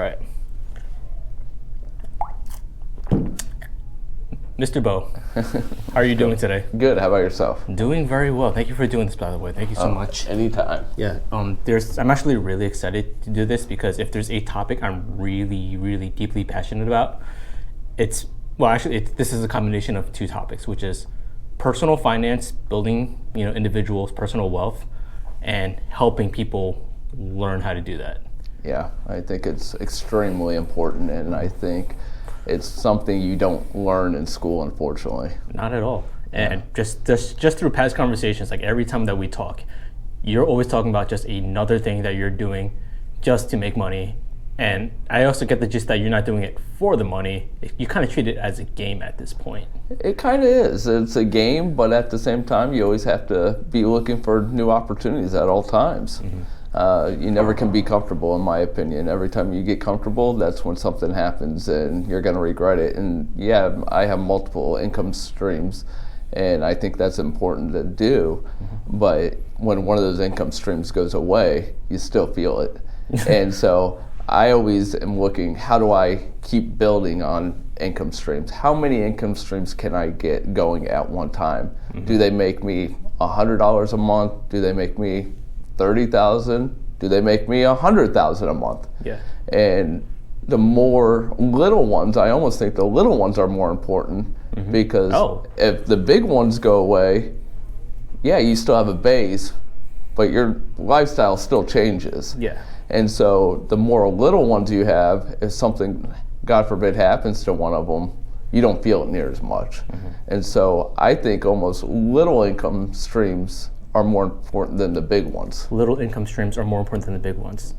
right. Mr. Bo, how are you doing today? Good. How about yourself? Doing very well. Thank you for doing this, by the way. Thank you so much. Anytime. Yeah. I'm actually really excited to do this because if there's a topic I'm really, really deeply passionate about, this is a combination of two topics, which is personal finance, building, individuals' personal wealth, and helping people learn how to do that. Yeah, I think it's extremely important, and I think it's something you don't learn in school, unfortunately. Not at all. And just through past conversations, like every time that we talk, you're always talking about just another thing that you're doing just to make money. And I also get the gist that you're not doing it for the money. You kind of treat it as a game at this point. It kind of is. It's a game, but at the same time, you always have to be looking for new opportunities at all times. Mm-hmm. You never can be comfortable, in my opinion. Every time you get comfortable, that's when something happens and you're going to regret it. And yeah, I have multiple income streams, and I think that's important to do. Mm-hmm. But when one of those income streams goes away, you still feel it. And so I always am looking, how do I keep building on income streams? How many income streams can I get going at one time? Mm-hmm. Do they make me $100 a month? Do they make me $30,000? Do they make me $100,000 a month? Yeah. And the more little ones, I almost think the little ones are more important. Mm-hmm. Because if the big ones go away, yeah, you still have a base, but your lifestyle still changes. Yeah. And so the more little ones you have, if something, God forbid, happens to one of them, you don't feel it near as much. Mm-hmm. And so I think almost little income streams are more important than the big ones. Little income streams are more important than the big ones.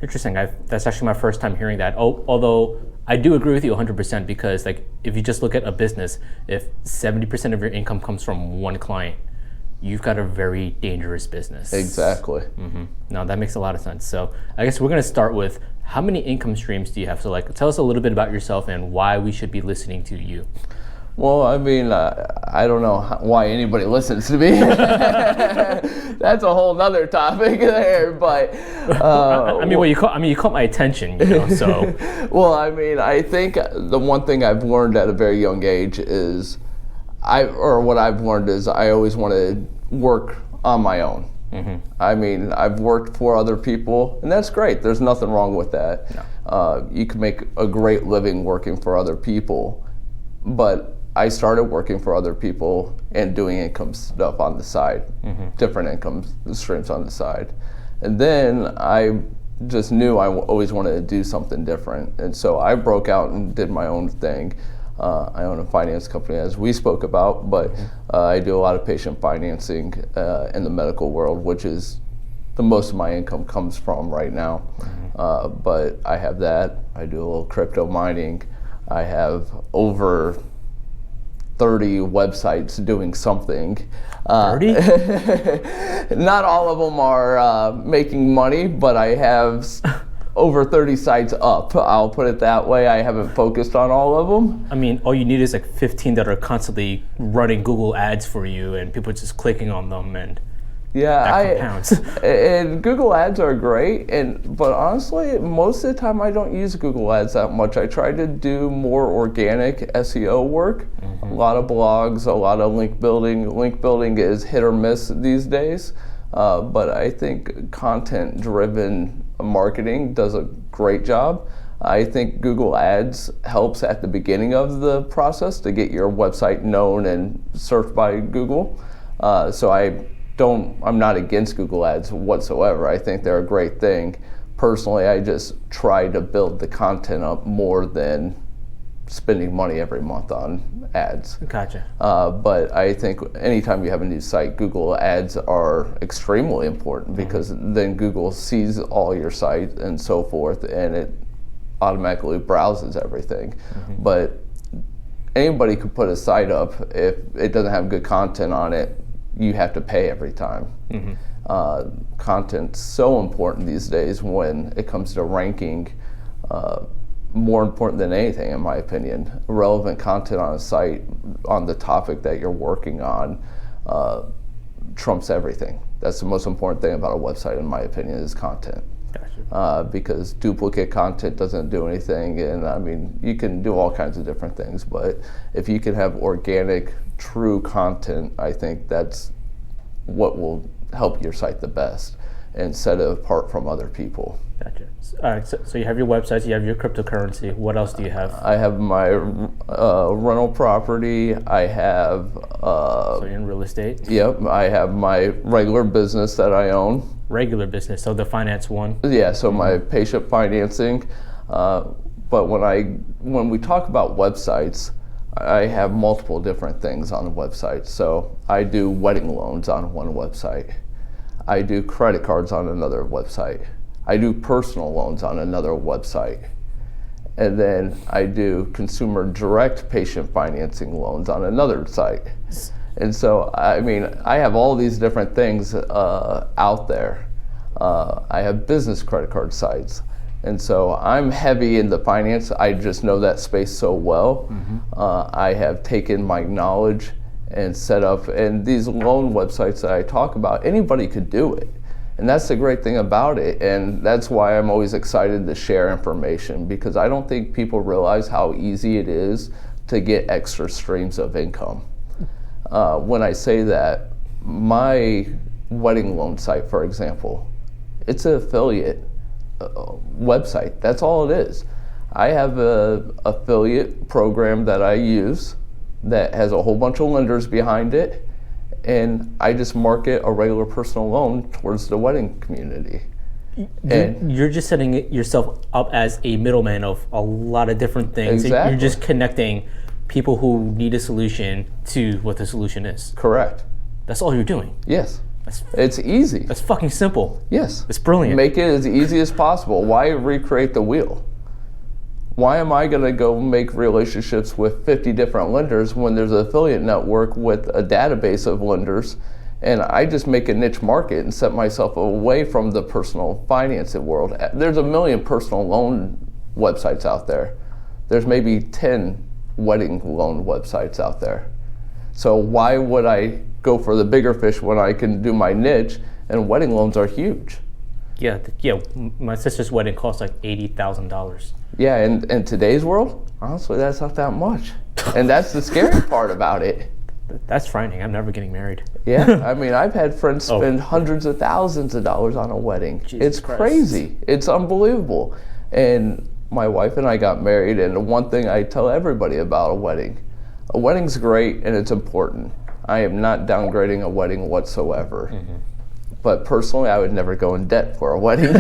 Interesting. That's actually my first time hearing that. Although I do agree with you 100% because if you just look at a business, if 70% of your income comes from one client, you've got a very dangerous business. Exactly. Mm-hmm. No, that makes a lot of sense. So I guess we're going to start with, how many income streams do you have? So tell us a little bit about yourself and why we should be listening to you. Well, I mean, I don't know why anybody listens to me. That's a whole nother topic there, but... you caught my attention, so... Well, I mean, I think the one thing I've learned at a very young age is, I always want to work on my own. Mm-hmm. I mean, I've worked for other people, and that's great. There's nothing wrong with that. No. You can make a great living working for other people, but I started working for other people and doing income stuff on the side, mm-hmm. different income streams on the side. And then I just knew I always wanted to do something different. And so I broke out and did my own thing. I own a finance company, as we spoke about, but I do a lot of patient financing in the medical world, which is the most of my income comes from right now. Mm-hmm. But I have that. I do a little crypto mining. I have over 30 websites doing something. 30? Not all of them are making money, but I have over 30 sites up. I'll put it that way. I haven't focused on all of them. I mean, all you need is 15 that are constantly running Google ads for you and people just clicking on them, and that compounds. And Google ads are great, but honestly, most of the time I don't use Google ads that much. I try to do more organic SEO work, mm-hmm. a lot of blogs, a lot of link building. Link building is hit or miss these days, but I think content-driven marketing does a great job. I think Google Ads helps at the beginning of the process to get your website known and surfed by Google. So I'm not against Google Ads whatsoever. I think they're a great thing. Personally, I just try to build the content up more than spending money every month on ads. Gotcha. But I think anytime you have a new site, Google ads are extremely important because mm-hmm. then Google sees all your site and so forth, and it automatically browses everything. Mm-hmm. But anybody could put a site up. If it doesn't have good content on it, you have to pay every time. Mm-hmm. Content's so important these days when it comes to ranking. More important than anything, in my opinion. Relevant content on a site on the topic that you're working on trumps everything. That's the most important thing about a website, in my opinion, is content. because duplicate content doesn't do anything. And I mean, you can do all kinds of different things, but if you can have organic, true content, I think that's what will help your site the best and set it apart from other people. Gotcha. All right, so you have your websites, you have your cryptocurrency. What else do you have? I have my rental property. I have. So you're in real estate? Yep. I have my regular business that I own. Regular business, so the finance one? Yeah, so my patient financing. But when we talk about websites, I have multiple different things on a website. So I do wedding loans on one website. I do credit cards on another website. I do personal loans on another website. And then I do consumer direct patient financing loans on another site. And so, I mean, I have all these different things out there. I have business credit card sites. And so I'm heavy in the finance. I just know that space so well. I have taken my knowledge and set up, and these loan websites that I talk about, anybody could do it. And that's the great thing about it. And that's why I'm always excited to share information, because I don't think people realize how easy it is to get extra streams of income. When I say that, my wedding loan site, for example, it's an affiliate website. That's all it is. I have an affiliate program that I use that has a whole bunch of lenders behind it, and I just market a regular personal loan towards the wedding community. And you're just setting yourself up as a middleman of a lot of different things. Exactly. You're just connecting people who need a solution to what the solution is. Correct. That's all you're doing. Yes. It's easy. That's fucking simple. Yes. It's brilliant. Make it as easy as possible. Why recreate the wheel? Why am I going to go make relationships with 50 different lenders when there's an affiliate network with a database of lenders, and I just make a niche market and set myself away from the personal financing world? There's a million personal loan websites out there. There's maybe 10 wedding loan websites out there. So why would I go for the bigger fish when I can do my niche? And wedding loans are huge. Yeah. My sister's wedding cost like $80,000. Yeah, and in today's world, honestly, that's not that much. And that's the scary part about it. That's frightening. I'm never getting married. Yeah, I mean, I've had friends spend hundreds of thousands of dollars on a wedding. Jesus It's Christ. crazy. It's unbelievable. And my wife and I got married, and the one thing I tell everybody about a wedding's great and it's important. I am not downgrading a wedding whatsoever. But personally, I would never go in debt for a wedding.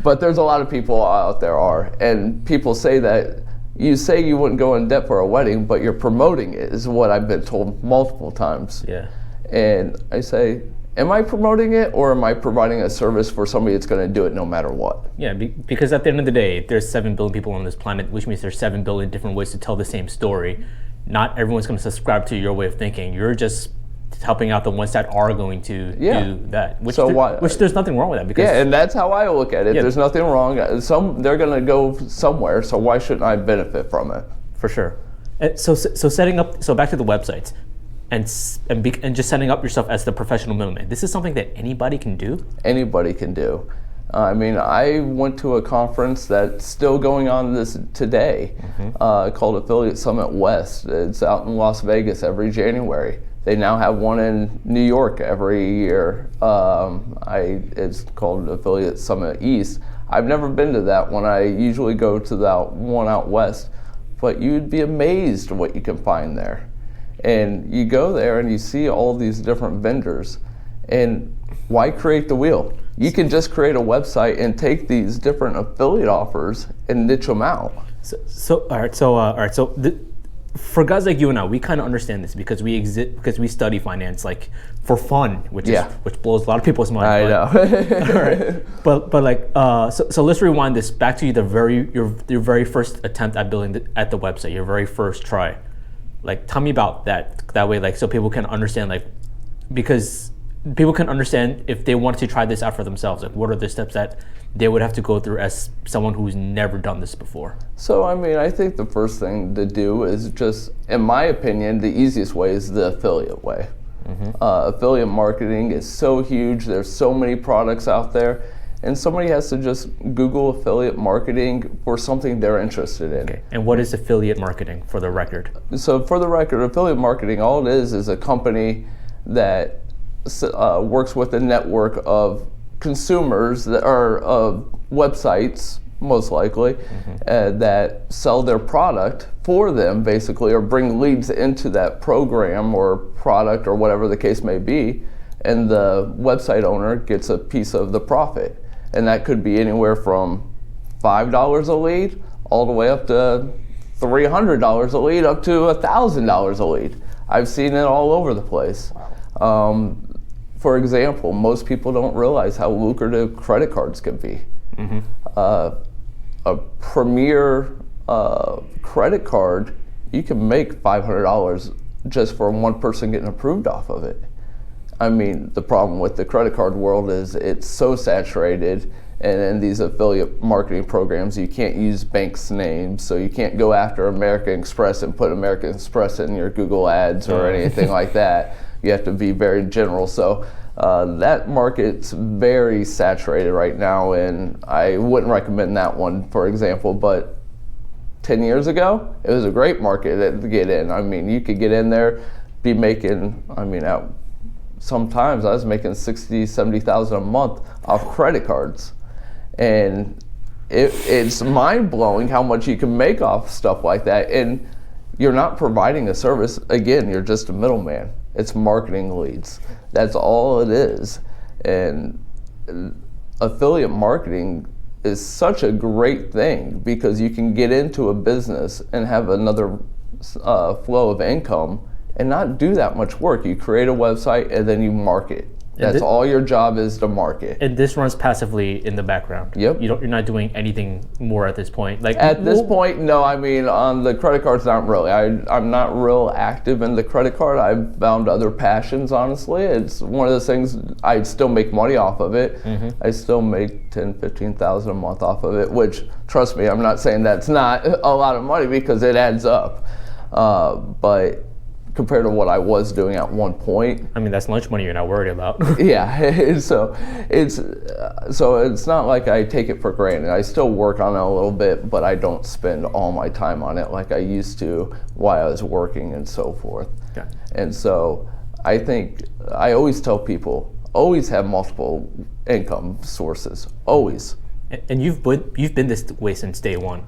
But there's a lot of people out there are. And people say that you say you wouldn't go in debt for a wedding, but you're promoting it, is what I've been told multiple times. Yeah. And I say, am I promoting it, or am I providing a service for somebody that's going to do it no matter what? Yeah, because at the end of the day, there's 7 billion people on this planet, which means there's 7 billion different ways to tell the same story. Not everyone's going to subscribe to your way of thinking. You're just helping out the ones that are going to do that, which there's nothing wrong with that. Because and that's how I look at it. There's nothing wrong. They're going to go somewhere, so why shouldn't I benefit from it? For sure. So setting up. So back to the websites, and just setting up yourself as the professional middleman. This is something that anybody can do. Anybody can do. I mean, I went to a conference that's still going on today called Affiliate Summit West. It's out in Las Vegas every January. They now have one in New York every year. It's called Affiliate Summit East. I've never been to that one. I usually go to that one out west. But you'd be amazed what you can find there. And you go there and you see all these different vendors. And why create the wheel? You can just create a website and take these different affiliate offers and niche them out. For guys like you and I, we kind of understand this because we study finance like for fun, which blows a lot of people's minds. I know. All right, but let's rewind this back to your very first attempt at building the website, your very first try. Like, tell me about that way, like, so people can understand, like, because people can understand if they want to try this out for themselves. Like, what are the steps that they would have to go through as someone who's never done this before? So, I mean, I think the first thing to do is just, in my opinion, the easiest way is the affiliate way. Affiliate marketing is so huge. There's so many products out there. and somebody has to just Google affiliate marketing for something they're interested in. Okay. And what is affiliate marketing, for the record? So for the record, affiliate marketing, all it is a company that works with a network of consumers that are websites, most likely, that sell their product for them, basically, or bring leads into that program or product or whatever the case may be, and the website owner gets a piece of the profit. And that could be anywhere from $5 a lead all the way up to $300 a lead, up to $1,000 a lead. I've seen it all over the place. For example, most people don't realize how lucrative credit cards can be. A premier credit card, you can make $500 just for one person getting approved off of it. I mean, the problem with the credit card world is it's so saturated, and in these affiliate marketing programs, you can't use banks' names, so you can't go after American Express and put American Express in your Google ads or anything like that. You have to be very general. So that market's very saturated right now, and I wouldn't recommend that one, for example, but 10 years ago, it was a great market to get in. I mean, you could get in there, be making, sometimes I was making $60,000, $70,000 a month off credit cards. And it's mind-blowing how much you can make off stuff like that. And you're not providing a service. Again, you're just a middleman. It's marketing leads. That's all it is. And affiliate marketing is such a great thing because you can get into a business and have another flow of income and not do that much work. You create a website and then you market. That's all your job is, to market. And this runs passively in the background. Yep. You're not doing anything more at this point. Like at this point, no. I mean, on the credit cards, not really. I'm not real active in the credit card. I've found other passions, honestly. It's one of those things, I still make money off of it. I still make $10,000, $15,000 a month off of it, which, trust me, I'm not saying that's not a lot of money because it adds up. But compared to what I was doing at one point. I mean, that's lunch money you're not worried about. Yeah, so it's not like I take it for granted. I still work on it a little bit, but I don't spend all my time on it like I used to while I was working and so forth. Okay. And so I think I always tell people, always have multiple income sources, always. And you've been this way since day one.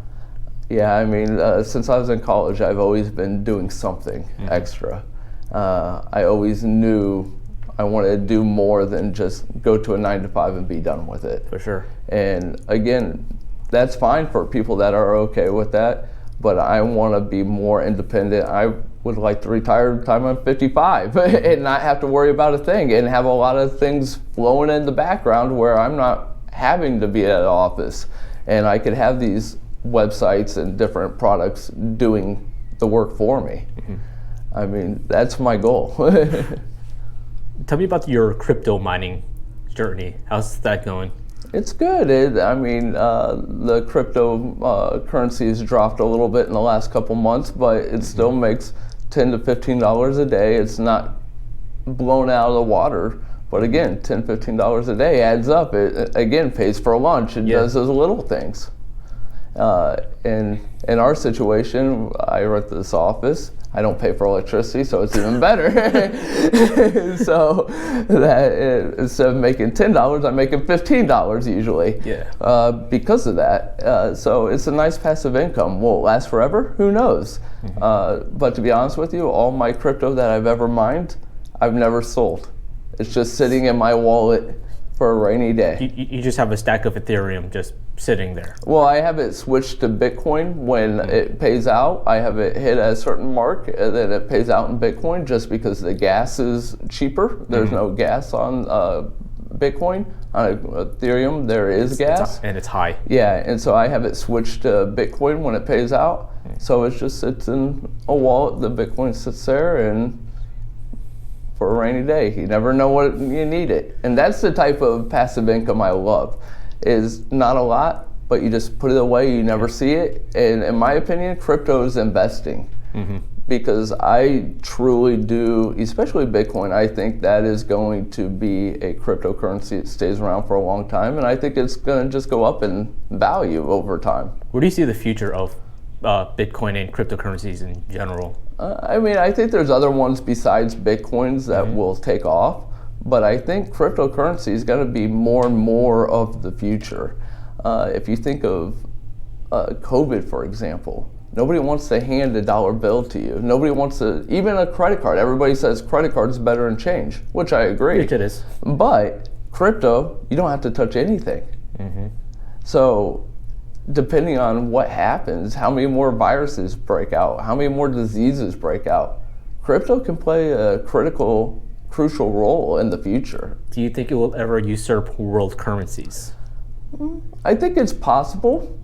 Yeah, I mean, since I was in college, I've always been doing something extra. I always knew I wanted to do more than just go to a 9-to-5 and be done with it. For sure. And again, that's fine for people that are okay with that, but I want to be more independent. I would like to retire by the time I'm 55 and not have to worry about a thing and have a lot of things flowing in the background where I'm not having to be at an office. And I could have these websites and different products doing the work for me. I mean, that's my goal. Tell me about your crypto mining journey. How's that going? It's good. The crypto currency has dropped a little bit in the last couple months, but it still makes $10 to $15 a day. It's not blown out of the water. But again, $10, $15 a day adds up. It again pays for lunch. It does those little things. In our situation, I rent this office. I don't pay for electricity, so it's even better. So that instead of making $10, I'm making $15 usually. Yeah. Because of that, so it's a nice passive income. Will it last forever? Who knows? But to be honest with you, all my crypto that I've ever mined, I've never sold. It's just sitting in my wallet for a rainy day. You just have a stack of Ethereum just sitting there. Well, I have it switched to Bitcoin when it pays out. I have it hit a certain mark and then it pays out in Bitcoin just because the gas is cheaper. There's no gas on Bitcoin. On Ethereum, there is gas. And it's high. Yeah, and so I have it switched to Bitcoin when it pays out. So it just sits in a wallet. The Bitcoin sits there and for a rainy day. You never know what you need it. And that's the type of passive income I love. Is not a lot, but you just put it away, you never see it. And in my opinion, crypto is investing. because I truly do, especially Bitcoin, I think that is going to be a cryptocurrency that stays around for a long time, and I think it's going to just go up in value over time. Where do you see the future of Bitcoin and cryptocurrencies in general? I mean, I think there's other ones besides Bitcoins that will take off, but I think cryptocurrency is going to be more and more of the future. If you think of COVID, for example, nobody wants to hand a dollar bill to you. Nobody wants to, even a credit card. Everybody says credit card is better than change, which I agree. Which it is. But crypto, you don't have to touch anything. So depending on what happens, how many more viruses break out, how many more diseases break out, crypto can play a crucial role in the future. Do you think it will ever usurp world currencies? I think it's possible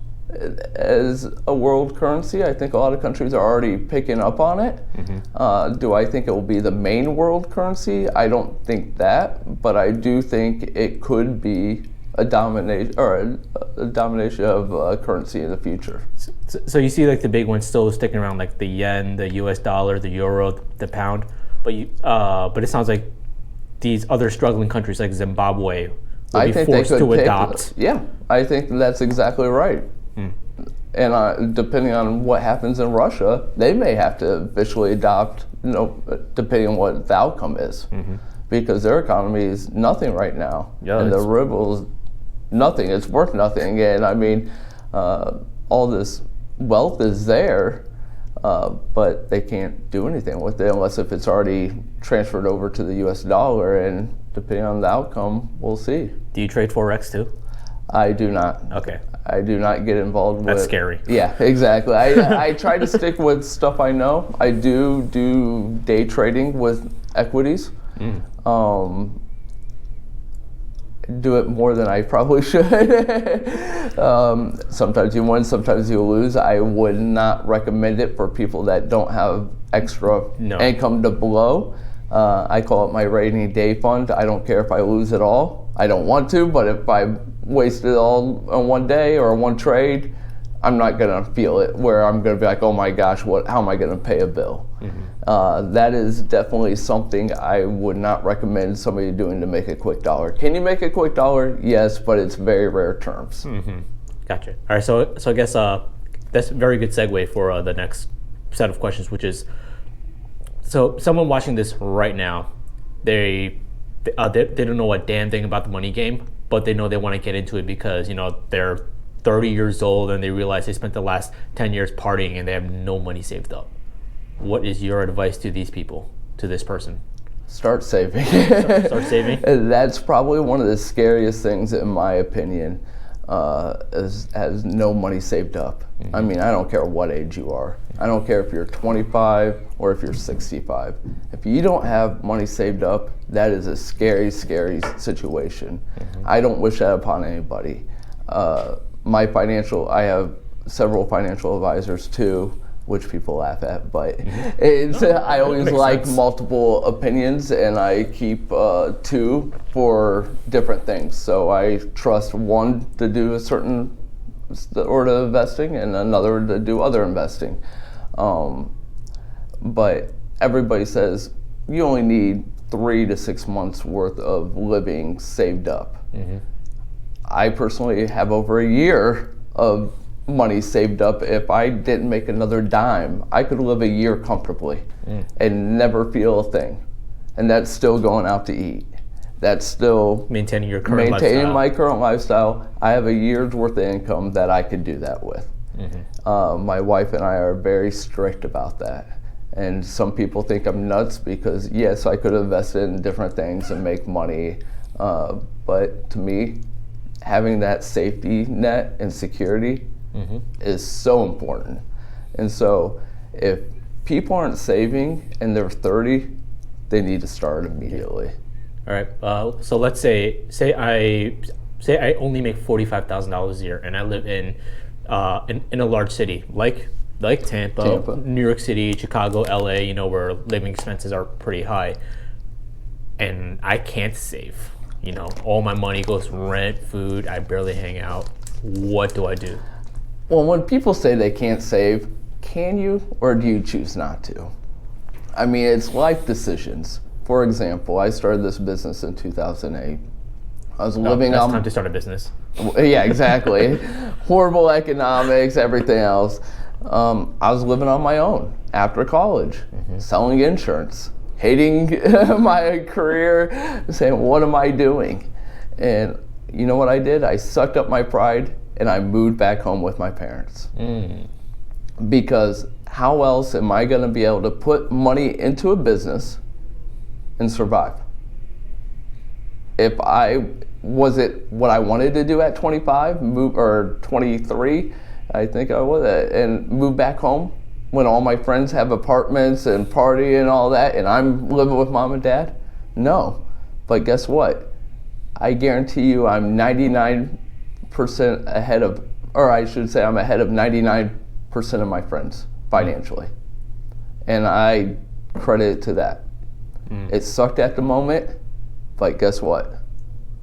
as a world currency. I think a lot of countries are already picking up on it. Do I think it will be the main world currency? I don't think that, but I do think it could be a domination of currency in the future. So you see like the big ones still sticking around, like the yen, the US dollar, the euro, the pound, but it sounds like these other struggling countries like Zimbabwe will be forced to adopt. Yeah, I think that's exactly right. And depending on what happens in Russia, they may have to officially adopt, depending on what the outcome is, because their economy is nothing right now, and the ruble's nothing. It's worth nothing. And I mean, all this wealth is there, but they can't do anything with it unless if it's already transferred over to the U.S. dollar. And depending on the outcome, we'll see. Do you trade Forex too? I do not. Okay. I do not get involved with. That's scary. Yeah, exactly. I try to stick with stuff I know. I do day trading with equities. Do it more than I probably should. Sometimes you win, sometimes you lose. I would not recommend it for people that don't have extra income to blow. I call it my rainy day fund. I don't care if I lose it all. I don't want to, but if I waste it all on one day or one trade, I'm not going to feel it where I'm going to be like, oh my gosh, how am I going to pay a bill? That is definitely something I would not recommend somebody doing to make a quick dollar. Can you make a quick dollar? Yes, but it's very rare terms. Gotcha. All right, so I guess that's a very good segue for the next set of questions, which is, so someone watching this right now, they don't know a damn thing about the money game, but they know they want to get into it because they're 30 years old and they realize they spent the last 10 years partying and they have no money saved up. What is your advice to these people, to this person? Start saving. Start saving? That's probably one of the scariest things, in my opinion, has no money saved up. I mean, I don't care what age you are. I don't care if you're 25 or if you're 65. If you don't have money saved up, that is a scary, scary situation. I don't wish that upon anybody. I have several financial advisors too, which people laugh at, but I always like multiple opinions, and I keep two for different things. So I trust one to do a certain sort of investing and another to do other investing. But everybody says you only need 3 to 6 months worth of living saved up. I personally have over a year of money saved up. If I didn't make another dime, I could live a year comfortably and never feel a thing. And that's still going out to eat. That's still maintaining my current lifestyle. I have a year's worth of income that I could do that with. My wife and I are very strict about that. And some people think I'm nuts because, yes, I could invest in different things and make money. But to me, having that safety net and security is so important. And so if people aren't saving and they're 30, they need to start immediately. All right. So let's say I only make $45,000 a year, and I live in a large city like Tampa, New York City, Chicago, LA. Where living expenses are pretty high, and I can't save. All my money goes rent, food. I barely hang out. What do I do? Well, when people say they can't save, can you, or do you choose not to? I mean, it's life decisions. For example, I started this business in 2008. I was living that's on... time to start a business. Yeah, exactly. Horrible economics, everything else. I was living on my own after college, selling insurance, hating my career, saying, what am I doing? And you know what I did? I sucked up my pride and I moved back home with my parents. Because how else am I going to be able to put money into a business and survive? Was it what I wanted to do at 25, or 23, I think I was, and move back home when all my friends have apartments and party and all that, and I'm living with mom and dad? No. But guess what? I guarantee you I'm 99% ahead of, or I should say I'm ahead of 99% of my friends financially. And I credit it to that. It sucked at the moment, but guess what?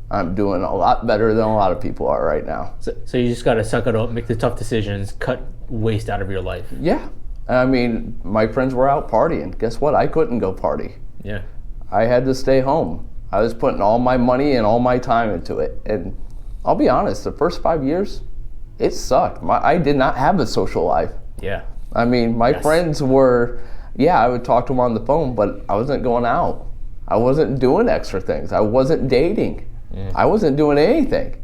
I'm doing a lot better than a lot of people are right now. So you just got to suck it up, make the tough decisions, cut waste out of your life. Yeah. I mean, my friends were out partying. Guess what? I couldn't go party. Yeah. I had to stay home. I was putting all my money and all my time into it. And I'll be honest, the first 5 years, it sucked. I did not have a social life. Yeah. I mean, my friends were, I would talk to them on the phone, but I wasn't going out. I wasn't doing extra things. I wasn't dating. I wasn't doing anything.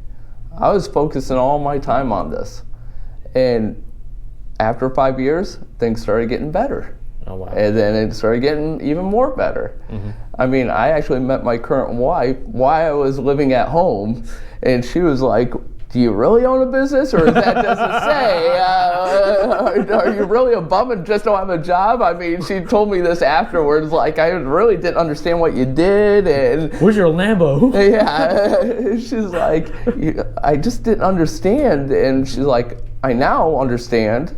I was focusing all my time on this. And after 5 years, things started getting better. Oh, wow. And then it started getting even more better. I mean, I actually met my current wife while I was living at home, and she was like, do you really own a business, or is that just to say? Are you really a bum and just don't have a job? I mean, she told me this afterwards, like, I really didn't understand what you did. And where's your Lambo? Yeah, she's like, I just didn't understand. And she's like, I now understand,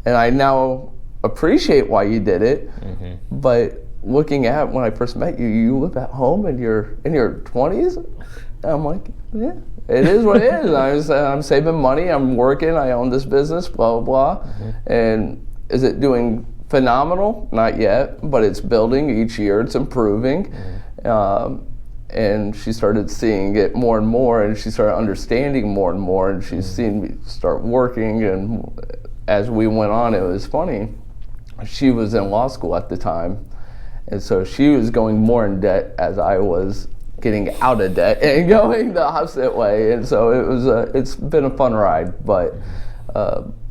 and I now appreciate why you did it. But looking at when I first met you, you live at home and you're in your 20s. And I'm like, yeah. It is what it is. I'm saving money. I'm working. I own this business. Blah blah blah. And is it doing phenomenal? Not yet, but it's building each year. It's improving. And she started seeing it more and more, and she started understanding more and more. And she's seen me start working. And as we went on, it was funny. She was in law school at the time, and so she was going more in debt as I was getting out of debt and going the opposite way. And so it's been a fun ride, but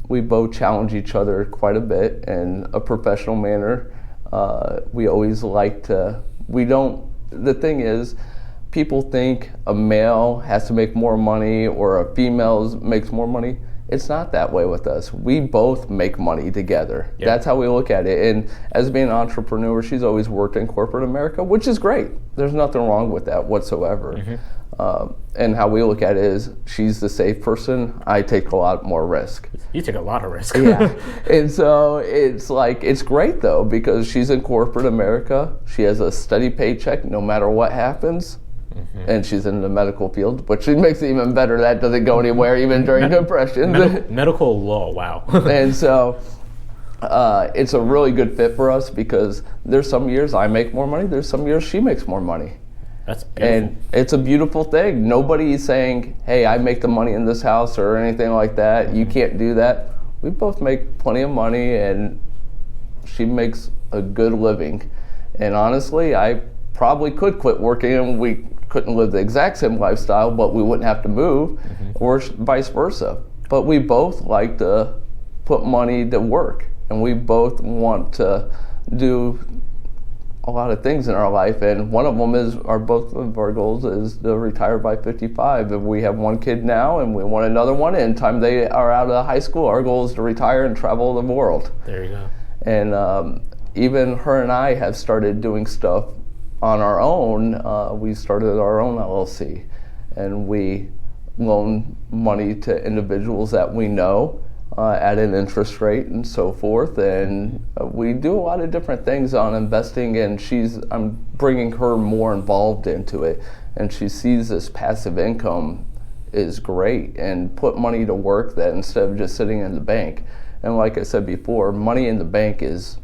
we both challenge each other quite a bit in a professional manner. We always like to, the thing is, people think a male has to make more money or a female makes more money. It's not that way with us. We both make money together. Yeah. That's how we look at it. And as being an entrepreneur, she's always worked in corporate America, which is great. There's nothing wrong with that whatsoever. And how we look at it is, she's the safe person. I take a lot more risk. You take a lot of risk. Yeah. And so it's like, it's great though, because she's in corporate America. She has a steady paycheck no matter what happens. And she's in the medical field, which makes it even better. That doesn't go anywhere even during depression. Medical law, wow. And so it's a really good fit for us, because there's some years I make more money, there's some years she makes more money. That's beautiful. And it's a beautiful thing. Nobody's saying, hey, I make the money in this house or anything like that. You can't do that. We both make plenty of money, and she makes a good living. And honestly, I probably could quit working and we couldn't live the exact same lifestyle, but we wouldn't have to move, or vice versa. But we both like to put money to work, and we both want to do a lot of things in our life, and one of them is, both of our goals is to retire by 55. And we have one kid now, and we want another one, and time they are out of high school, our goal is to retire and travel the world. There you go. And even her and I have started doing stuff on our own. We started our own LLC, and we loan money to individuals that we know at an interest rate and so forth. And we do a lot of different things on investing, and I'm bringing her more involved into it, and she sees this passive income is great, and put money to work that instead of just sitting in the bank. And like I said before, money in the bank is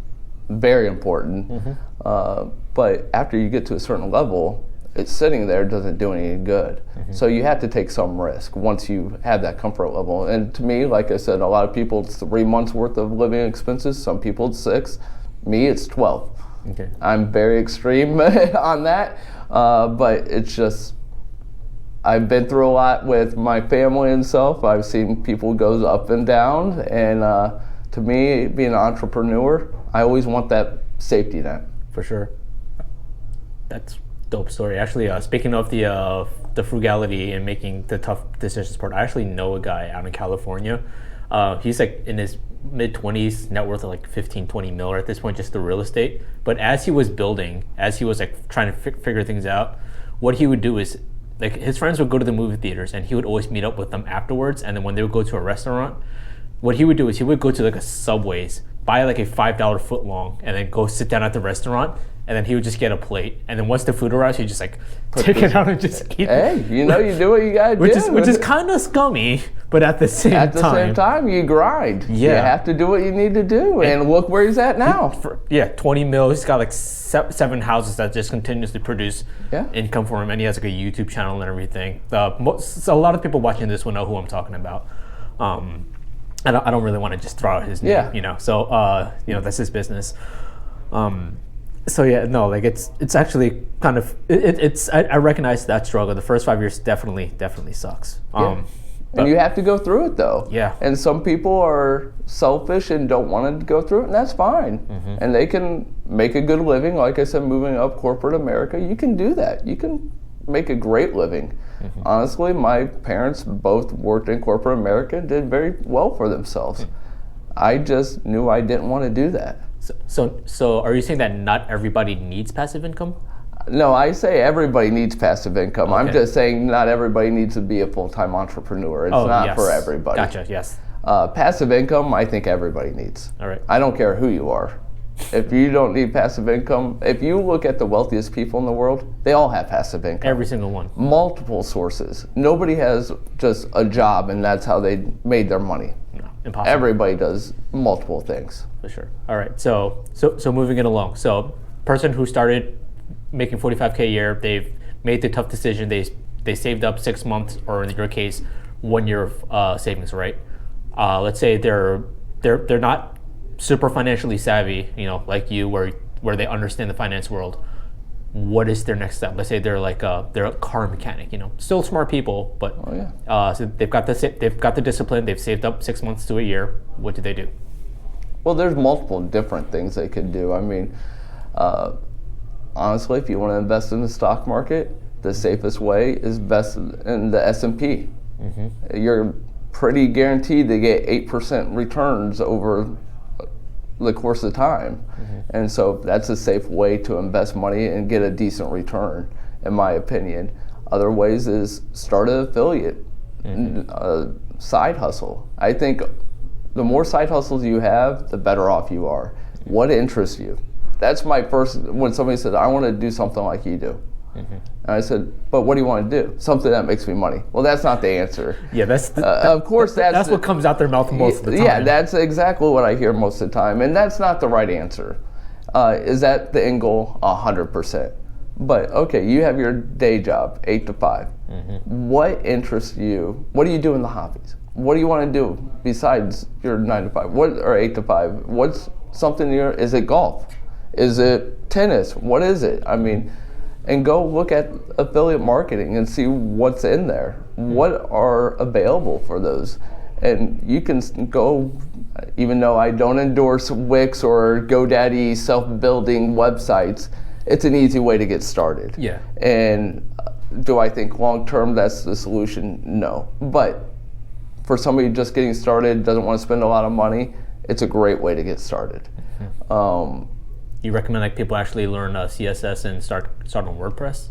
very important. But after you get to a certain level, it's sitting there doesn't do any good. So you have to take some risk once you have that comfort level. And to me, like I said, a lot of people it's 3 months worth of living expenses. Some people it's 6. Me, it's 12. Okay. I'm very extreme on that, but it's just I've been through a lot with my family and stuff. I've seen people go up and down, and to me, being an entrepreneur, I always want that safety net. For sure. That's dope story. Actually, speaking of the frugality and making the tough decisions part, I actually know a guy out in California. He's like in his mid-20s, net worth of like 15-20 mil at this point, just the real estate. But as he was building, as he was like trying to figure things out, what he would do is like his friends would go to the movie theaters and he would always meet up with them afterwards. And then when they would go to a restaurant, what he would do is he would go to like a Subway's, buy like a $5 foot long, and then go sit down at the restaurant. And then he would just get a plate. And then once the food arrives, he'd just like take it out and just eat it. Hey, you know, you do what you gotta do. Which is kind of scummy, but at the same time. At the same time, you grind. Yeah. You have to do what you need to do. And look where he's at now. 20 mil. He's got like 7 houses that just continuously produce income for him. And he has like a YouTube channel and everything. So a lot of people watching this will know who I'm talking about. I don't really want to just throw out his name, you know. So, that's his business. So yeah, no, like it's actually kind of I recognize that struggle. The first 5 years definitely sucks. And you have to go through it though. Yeah. And some people are selfish and don't want to go through it, and that's fine. And they can make a good living. Like I said, moving up corporate America, you can do that. You can make a great living. Honestly, my parents both worked in corporate America and did very well for themselves. I just knew I didn't want to do that. So are you saying that not everybody needs passive income? No, I say everybody needs passive income. Okay. I'm just saying not everybody needs to be a full-time entrepreneur. It's not for everybody. Gotcha, yes. Passive income, I think everybody needs. All right. I don't care who you are. If you don't need passive income, if you look at the wealthiest people in the world, they all have passive income. Every single one. Multiple sources. Nobody has just a job and that's how they made their money. No, impossible. Everybody does multiple things. For sure. All right. So moving it along. So person who started making $45K a year, they've made the tough decision. They saved up 6 months, or in your case, 1 year of savings, right? Let's say they're not super financially savvy, like you, where they understand the finance world. What is their next step? Let's say they're a car mechanic, still smart people, but so they've got the discipline. They've saved up 6 months to a year. What do they do? Well, there's multiple different things they could do. I mean, honestly, if you want to invest in the stock market, the safest way is invest in the S&P. You're pretty guaranteed to get 8% returns over the course of time. And so that's a safe way to invest money and get a decent return, in my opinion. Other ways is start an affiliate, side hustle. I think the more side hustles you have, the better off you are. What interests you? That's my first, when somebody said, I want to do something like you do. And I said, but what do you want to do? Something that makes me money. Well, that's not the answer. Yeah, of course that's what comes out their mouth most of the time. Yeah, that's exactly what I hear most of the time. And that's not the right answer. Is that the end goal? 100%. But okay, you have your day job, 8 to 5. What interests you? What do you do in the hobbies? What do you want to do besides your 9 to 5? Or 8 to 5? What's something is it golf? Is it tennis? What is it? I mean, and go look at affiliate marketing and see what's in there. What are available for those? And you can go, even though I don't endorse Wix or GoDaddy self-building websites, it's an easy way to get started. Yeah. And do I think long-term that's the solution? No. But for somebody just getting started, doesn't want to spend a lot of money, it's a great way to get started. You recommend people actually learn CSS and start on WordPress?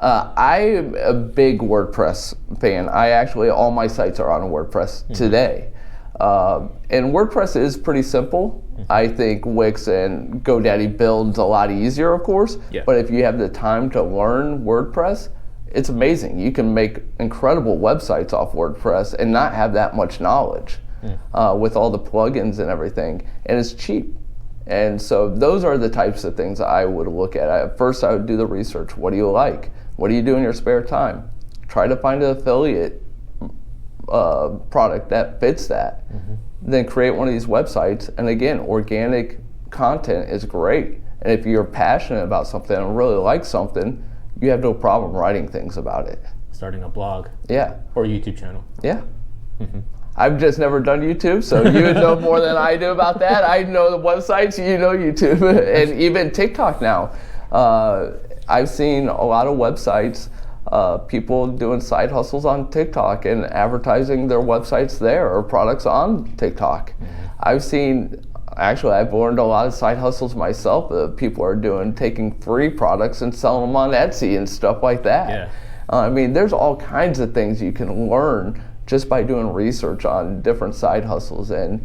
I'm a big WordPress fan. All my sites are on WordPress today. And WordPress is pretty simple. I think Wix and GoDaddy builds a lot easier, of course. Yeah. But if you have the time to learn WordPress, it's amazing. You can make incredible websites off WordPress and not have that much knowledge with all the plugins and everything. And it's cheap. And so those are the types of things I would look at. First, I would do the research. What do you like? What do you do in your spare time? Try to find an affiliate product that fits that. Then create one of these websites. And again, organic content is great. And if you're passionate about something and really like something, you have no problem writing things about it. Starting a blog. Yeah. Or a YouTube channel. Yeah. I've just never done YouTube, so you would know more than I do about that. I know the websites, you know YouTube, and even TikTok now. I've seen a lot of websites, people doing side hustles on TikTok and advertising their websites there or products on TikTok. I've learned a lot of side hustles myself that people are doing, taking free products and selling them on Etsy and stuff like that. Yeah. I mean, there's all kinds of things you can learn just by doing research on different side hustles, and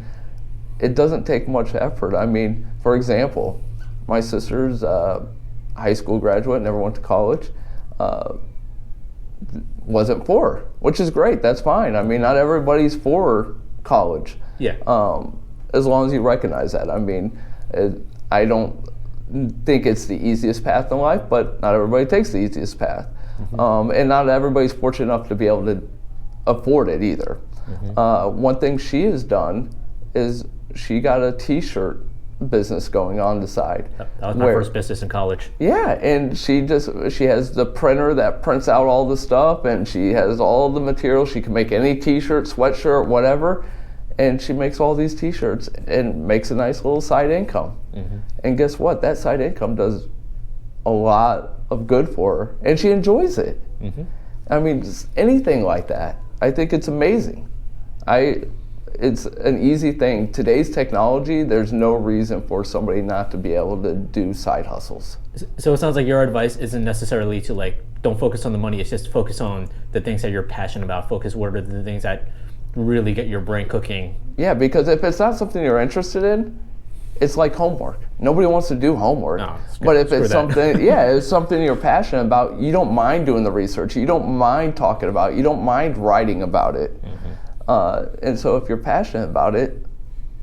it doesn't take much effort. I mean, for example, my sister's a high school graduate, never went to college, wasn't for, which is great, that's fine. I mean, not everybody's for college. Yeah. As long as you recognize that. I mean, I don't think it's the easiest path in life, but not everybody takes the easiest path. And not everybody's fortunate enough to be able to afford it either. One thing she has done is she got a t-shirt business going on the side. That was my first business in college. Yeah, and she has the printer that prints out all the stuff, and she has all the material. She can make any t-shirt, sweatshirt, whatever, and she makes all these t-shirts and makes a nice little side income. And guess what? That side income does a lot of good for her, and she enjoys it. I mean, just anything like that. I think it's amazing. It's an easy thing. Today's technology, there's no reason for somebody not to be able to do side hustles. So it sounds like your advice isn't necessarily to like, don't focus on the money, it's just focus on the things that you're passionate about. Focus what are the things that really get your brain cooking. Yeah, because if it's not something you're interested in, it's like homework. Nobody wants to do homework. No, but if it's something, it's something you're passionate about, you don't mind doing the research, you don't mind talking about it, you don't mind writing about it. And so if you're passionate about it,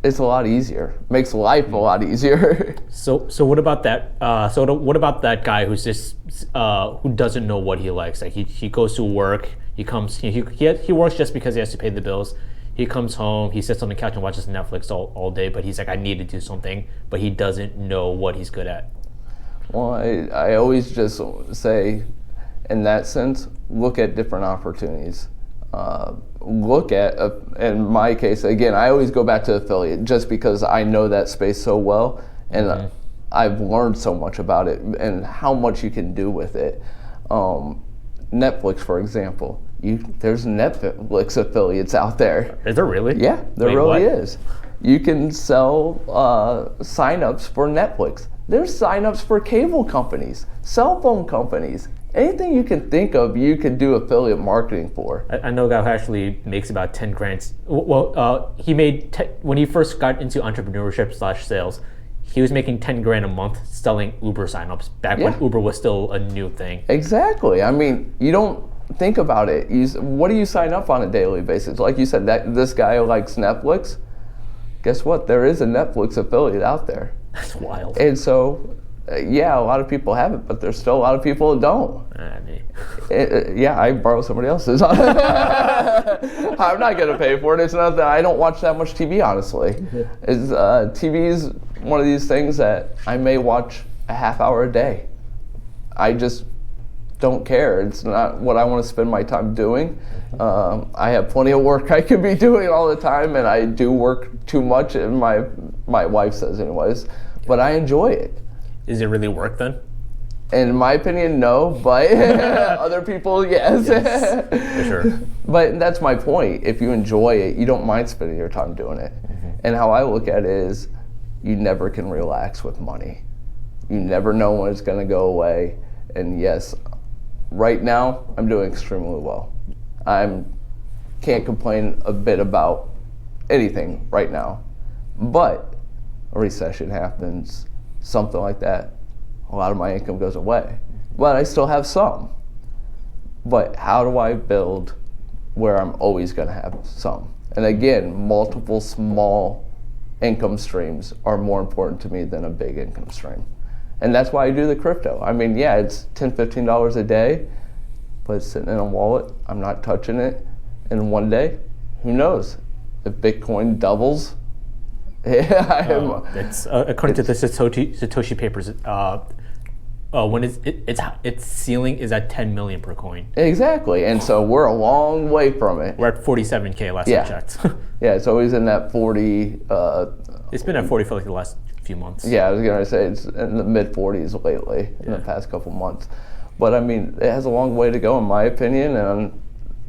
it's a lot easier. Makes life a lot easier. So what about that? What about that guy who's just who doesn't know what he likes? Like he goes to work, he works just because he has to pay the bills. He comes home, he sits on the couch and watches Netflix all day, but he's like, I need to do something, but he doesn't know what he's good at. Well, I always just say, in that sense, look at different opportunities. Look at, in my case, again, I always go back to affiliate just because I know that space so well, and I've learned so much about it and how much you can do with it. Netflix, for example. There's Netflix affiliates out there. Is there really? Yeah, there really is. You can sell signups for Netflix. There's signups for cable companies, cell phone companies. Anything you can think of, you can do affiliate marketing for. I know a guy who actually makes about 10 grand. Well, he made, when he first got into entrepreneurship / sales, he was making 10 grand a month selling Uber signups back when Uber was still a new thing. Exactly. I mean, you don't think about it. What do you sign up on a daily basis? Like you said, this guy who likes Netflix, guess what? There is a Netflix affiliate out there. That's wild. And so, a lot of people have it, but there's still a lot of people that don't. I borrow somebody else's. I'm not going to pay for it. It's not that I don't watch that much TV, honestly. TV is one of these things that I may watch a half hour a day. I just don't care. It's not what I want to spend my time doing. I have plenty of work I could be doing all the time, and I do work too much, and my wife says anyways, but I enjoy it. Is it really work then? In my opinion, no, but other people, yes. For sure. But that's my point. If you enjoy it, you don't mind spending your time doing it. And how I look at it is, you never can relax with money. You never know when it's going to go away. And yes, right now, I'm doing extremely well. I can't complain a bit about anything right now. But a recession happens, something like that, a lot of my income goes away. But I still have some. But how do I build where I'm always going to have some? And again, multiple small income streams are more important to me than a big income stream. And that's why I do the crypto. I mean, yeah, it's $10, $15 a day, but it's sitting in a wallet. I'm not touching it. And one day, who knows? If Bitcoin doubles, it's according to the Satoshi papers. When its ceiling is at 10 million per coin. Exactly, and so we're a long way from it. We're at 47K last I checked. Yeah, it's always in that 40. It's been at 40 for like the last few months. Yeah, I was gonna say it's in the mid 40s lately in the past couple months. But I mean, it has a long way to go in my opinion, and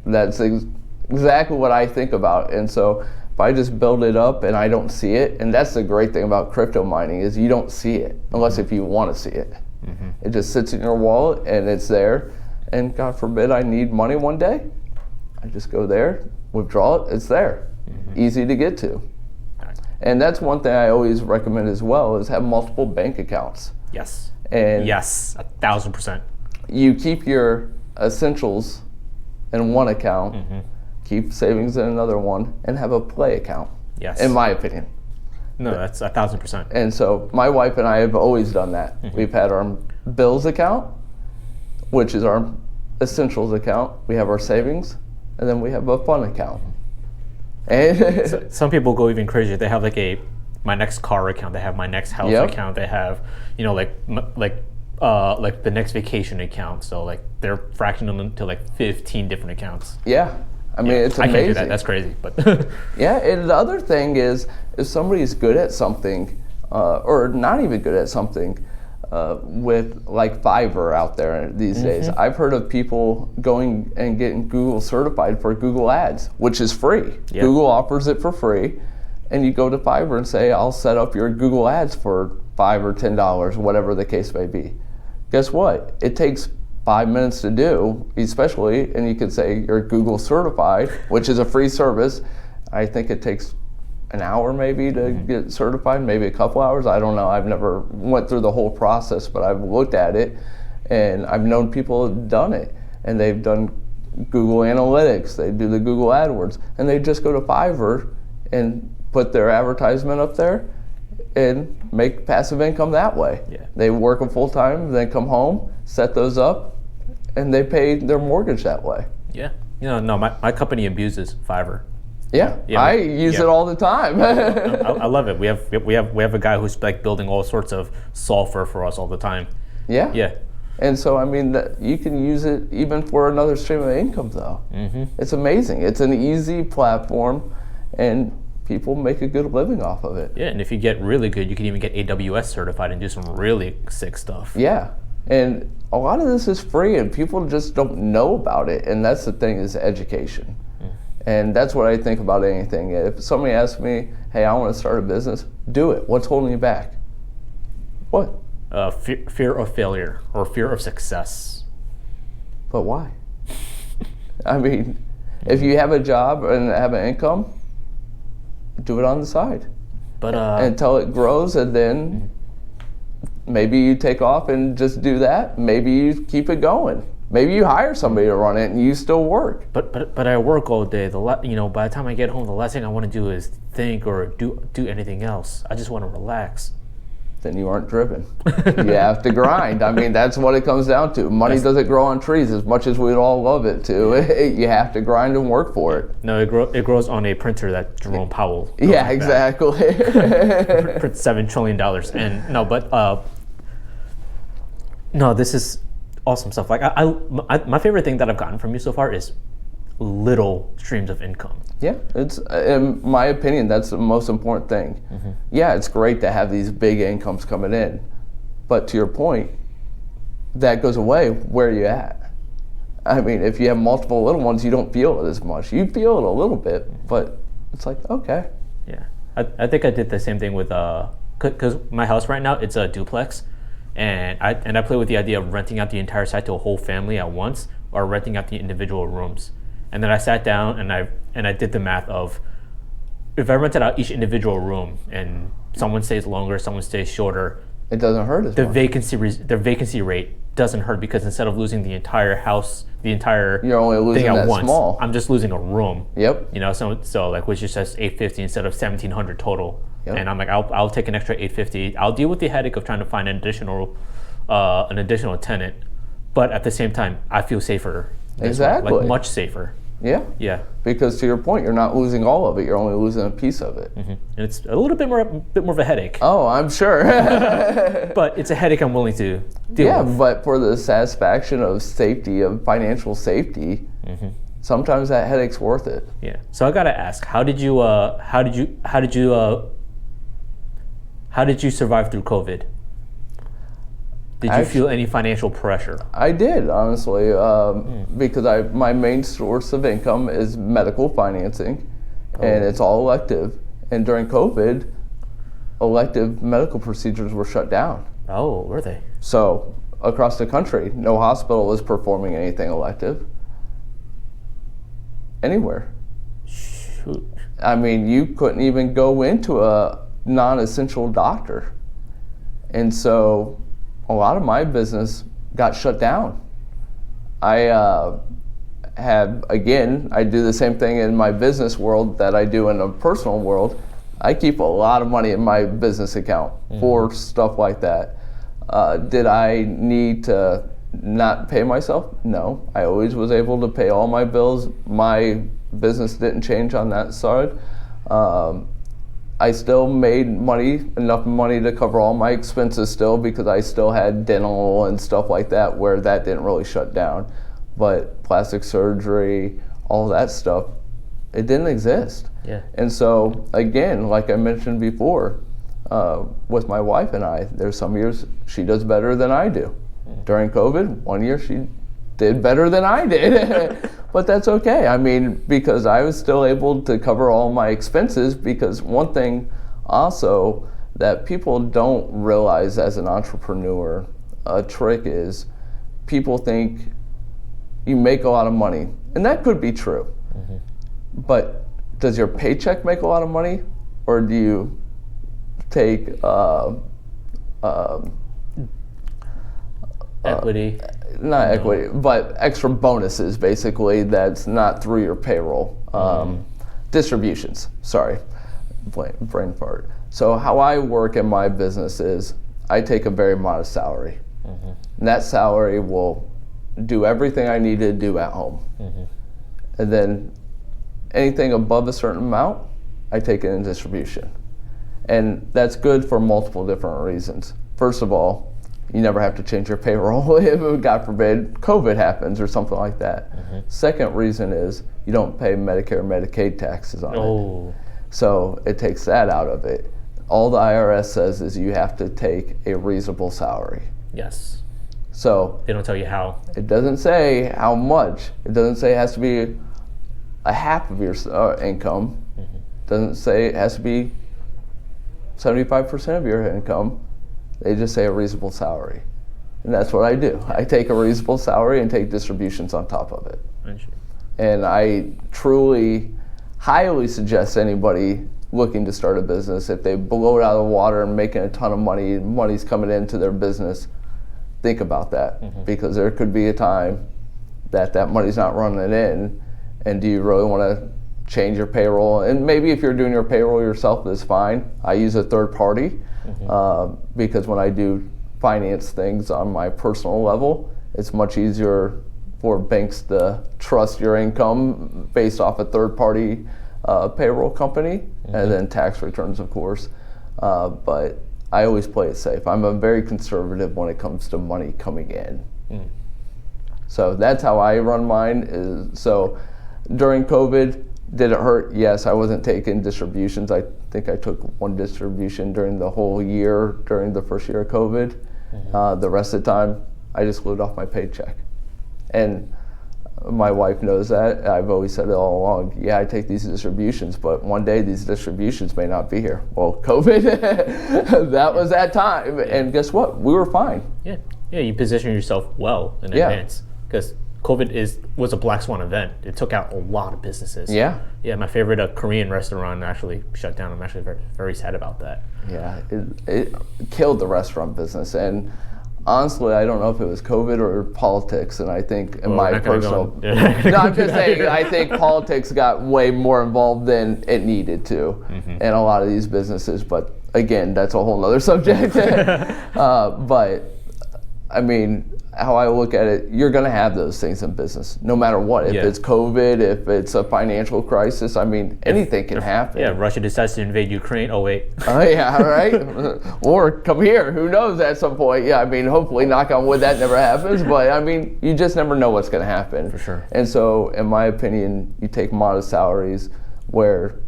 that's exactly what I think about. And so if I just build it up and I don't see it, and that's the great thing about crypto mining is you don't see it unless if you want to see it. It just sits in your wallet and it's there. And God forbid I need money one day, I just go there, withdraw it, it's there. Easy to get to. And that's one thing I always recommend as well is have multiple bank accounts. Yes. And yes, 1,000%. You keep your essentials in one account, keep savings in another one, and have a play account. Yes. In my opinion. No, that's 1,000%. And so my wife and I have always done that. We've had our bills account, which is our essentials account. We have our savings, and then we have a fun account. And some people go even crazier. They have like my next car account. They have my next house account. They have like the next vacation account. So like they're fractioning them into like 15 different accounts. Yeah. I mean, it's amazing. I can't do that. That's crazy. But yeah, and the other thing is, if somebody's good at something, or not even good at something, with like Fiverr out there these days, I've heard of people going and getting Google certified for Google Ads, which is free. Yep. Google offers it for free, and you go to Fiverr and say, "I'll set up your Google Ads for $5 or $10, whatever the case may be." Guess what? It takes 5 minutes to do, especially, and you could say you're Google certified, which is a free service. I think it takes an hour maybe to get certified, maybe a couple hours. I don't know. I've never went through the whole process, but I've looked at it, and I've known people who've done it, and they've done Google Analytics, they do the Google AdWords, and they just go to Fiverr and put their advertisement up there and make passive income that way. Yeah. They work them full time, then come home, set those up, and they pay their mortgage that way. Yeah. No, my company abuses Fiverr. Yeah, I use it all the time. I love it. We have a guy who's like building all sorts of software for us all the time. Yeah. Yeah. And so I mean, you can use it even for another stream of income, though. It's amazing. It's an easy platform, and people make a good living off of it. Yeah, and if you get really good, you can even get AWS certified and do some really sick stuff. Yeah, and a lot of this is free, and people just don't know about it. And that's the thing, is education. And that's what I think about anything. If somebody asks me, "Hey, I want to start a business," do it. What's holding you back? What? Fear of failure or fear of success. But why? I mean, if you have a job and have an income, do it on the side. But until it grows, and then maybe you take off and just do that. Maybe you keep it going. Maybe you hire somebody to run it and you still work. But I work all day. By the time I get home, the last thing I want to do is think or do anything else. I just want to relax. Then you aren't driven. You have to grind. I mean, that's what it comes down to. Money doesn't grow on trees as much as we'd all love it to. You have to grind and work for it. No, it grows on a printer that Jerome Powell. Yeah, exactly. Print $7 trillion. And no, this is awesome stuff. Like my favorite thing that I've gotten from you so far is little streams of income. Yeah, it's, in my opinion, that's the most important thing. Yeah, it's great to have these big incomes coming in, but to your point, that goes away. Where are you at? I mean, if you have multiple little ones, you don't feel it as much. You feel it a little bit, but it's like, okay. Yeah, I think I did the same thing with, because my house right now, it's a duplex, and I play with the idea of renting out the entire site to a whole family at once, or renting out the individual rooms. And then I sat down and I did the math of, if I rented out each individual room and someone stays longer, someone stays shorter, it doesn't hurt as much. The vacancy rate doesn't hurt because instead of losing the entire house, the entire You're only losing thing at that once, small. I'm just losing a room. Yep. You know, so like which just says 850 instead of 1700 total. Yep. And I'm like, I'll take an extra 850. I'll deal with the headache of trying to find an additional tenant, but at the same time, I feel safer. Exactly. Like much safer. Yeah. Yeah. Because to your point, you're not losing all of it. You're only losing a piece of it. And it's a little bit more of a headache. Oh, I'm sure. But it's a headache I'm willing to deal with. But for the satisfaction of safety, of financial safety, sometimes that headache's worth it. Yeah. So I gotta ask, how did you survive through COVID? Did you feel any financial pressure? I did, honestly, because my main source of income is medical financing, and it's all elective. And during COVID, elective medical procedures were shut down. Oh, were they? So across the country, no hospital is performing anything elective anywhere. Shoot. I mean, you couldn't even go into a non-essential doctor. And so a lot of my business got shut down. I do the same thing in my business world that I do in a personal world. I keep a lot of money in my business account for stuff like that. Did I need to not pay myself? No. I always was able to pay all my bills. My business didn't change on that side. I still made enough money to cover all my expenses still, because I still had dental and stuff like that where that didn't really shut down. But plastic surgery, all that stuff, it didn't exist. Yeah. And so again, like I mentioned before, with my wife and I, there's some years she does better than I do. During COVID, one year she did better than I did. But that's okay. I mean, because I was still able to cover all my expenses, because one thing also that people don't realize as an entrepreneur, a trick is people think you make a lot of money, and that could be true. But does your paycheck make a lot of money, or do you take equity? Not equity, but extra bonuses, basically, that's not through your payroll. Distributions, sorry, brain fart. So how I work in my business is I take a very modest salary. And that salary will do everything I need to do at home. And then anything above a certain amount, I take it in distribution. And that's good for multiple different reasons. First of all, you never have to change your payroll if, God forbid, COVID happens or something like that. Second reason is you don't pay Medicare and Medicaid taxes on it. So it takes that out of it. All the IRS says is you have to take a reasonable salary. Yes. So they don't tell you how. It doesn't say how much. It doesn't say it has to be a half of your income. It doesn't say it has to be 75% of your income. They just say a reasonable salary. And that's what I do. I take a reasonable salary and take distributions on top of it. And I truly, highly suggest anybody looking to start a business, if they blow it out of the water and making a ton of money, money's coming into their business, think about that. Because there could be a time that money's not running in, and do you really want to change your payroll? And maybe if you're doing your payroll yourself, that's fine. I use a third party. Because when I do finance things on my personal level, it's much easier for banks to trust your income based off a third-party payroll company, and then tax returns, of course. But I always play it safe. I'm a very conservative when it comes to money coming in. So that's how I run mine. So during COVID, did it hurt? Yes, I wasn't taking distributions. I think I took one distribution during the whole year, during the first year of COVID. The rest of the time, I just lived off my paycheck. And my wife knows that. I've always said it all along, yeah, I take these distributions, but one day these distributions may not be here. Well, COVID, that was that time. And guess what? We were fine. Yeah, you position yourself well in advance. Because COVID was a black swan event. It took out a lot of businesses. Yeah, my favorite Korean restaurant actually shut down. I'm actually very, very sad about that. Yeah, it killed the restaurant business. And Honestly, I don't know if it was COVID or politics, and I think in my personal... No, I'm just saying, I think politics got way more involved than it needed to in a lot of these businesses, but again, that's a whole nother subject. But, I mean, how I look at it, you're going to have those things in business, no matter what. If it's COVID, if it's a financial crisis, I mean, anything can happen. Yeah, Russia decides to invade Ukraine. Oh, wait. Oh, yeah, right? Or come here. Who knows at some point? Yeah, I mean, hopefully, knock on wood, that never happens. But, I mean, you just never know what's going to happen. For sure. And so, in my opinion, you take modest salaries where